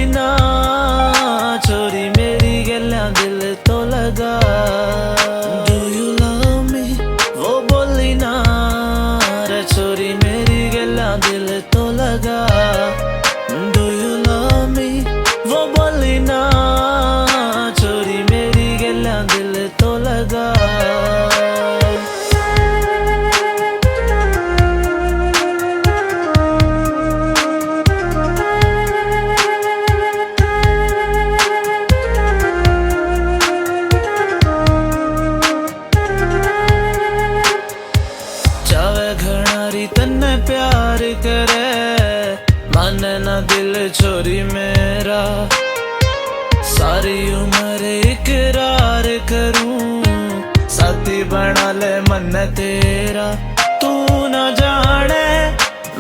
ना छोरी मेरी गल्ला दिल तो लगा। डू यू लव मी वो बोली ना रे छोरी मेरी गल्ला दिल तो लगा। डू यू लव मी वो बोली ना छोरी मेरी गल्ला दिल तो लगा। चावे घणारी तन्ने प्यार करे माने ना दिल छोरी मेरा। सारी उम्र इकरार करूं साथी बना ले मन तेरा। तू ना जाने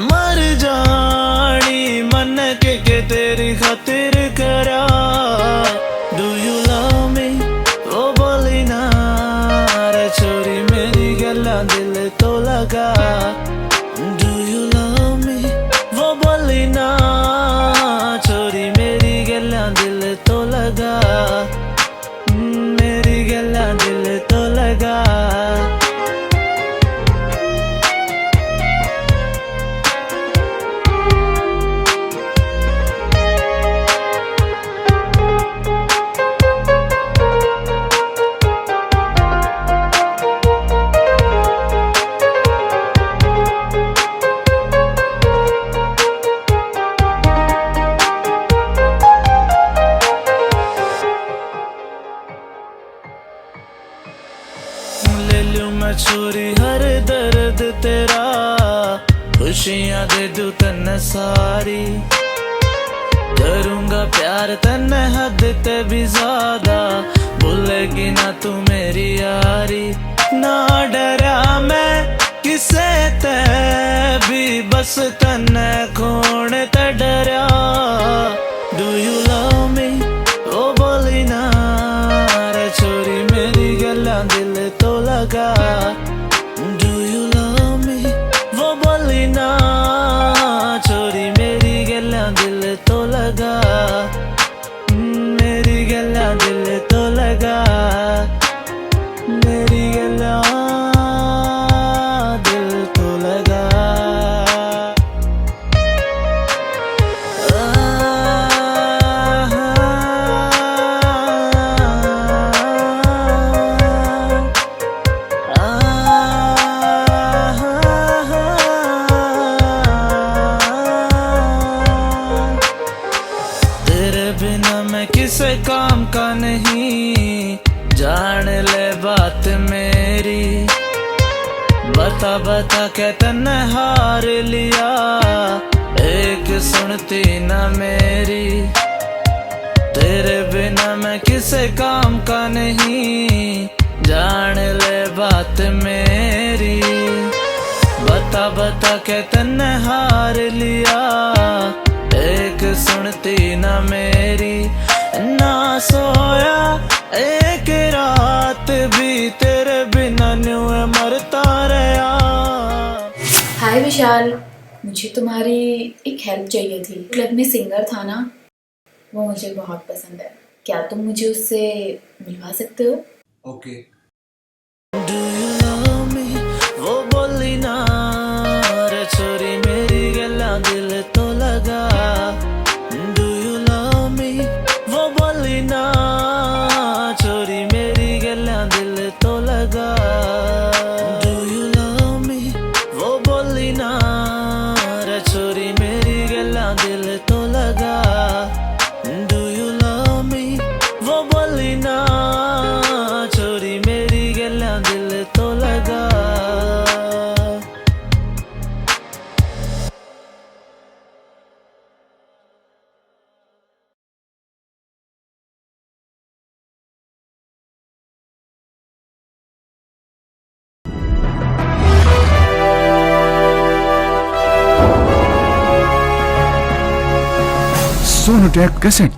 मर जानी मन के तेरी खातिर करा। डू यू लव मी वो बोली ना रे छोरी मेरी गल्ला दिल तो लगा। डू यू लव मी वो बोली ना छोरी मेरी गल्ला दिल तो लगा। मेरी गल्ला दिल तो लगा। ले लूं मैं छोरी हर दर्द तेरा खुशियां दे दूं तन्ने सारी। करूंगा प्यार तन्ने हद ते भी ज्यादा भूलेगी ना तू मेरी यारी। ना डरा मैं किसे ते भी बस तन्ने खोने ते डरा। डू यू लव मी वो बोली ना रे छोरी मेरी गल्ला दिल तो लगा। डू यू लव मी वो बोली ना छोरी मेरी गल्ला दिल तो लगा। मेरी गल्ला दिल तो लगा। मेरी गल्ला दिल तो लगा। तेरे बिना मैं किसे काम का नहीं जान ले बात मेरी। बता बता के तन्ने हार लिया एक सुनती ना मेरी। तेरे बिना मैं किसे काम का नहीं जान ले बात मेरी। बता बता के तन्ने हार लिया एक सुनती ना मेरी। ना सोया एक रात भी तेरे बिना न्यू मरता रहा। हाय विशाल, मुझे तुम्हारी एक हेल्प चाहिए थी। क्लब में सिंगर था ना, वो मुझे बहुत पसंद है। क्या तुम मुझे उससे मिलवा सकते हो? Okay. Do you love me वो बोली ना रे छोरी मेरी गल्ला दिल तो लगा। डू यू लव मी वो बोली ना छोरी मेरी गल्ला दिल तो लगा। डू यू लव मी वो बोली ना रे छोरी मेरी गल्ला दिल तो लगा। डू यू लव मी वो बोली ना छोरी मेरी गल्ला दिल तो लगा। Sonu take cassette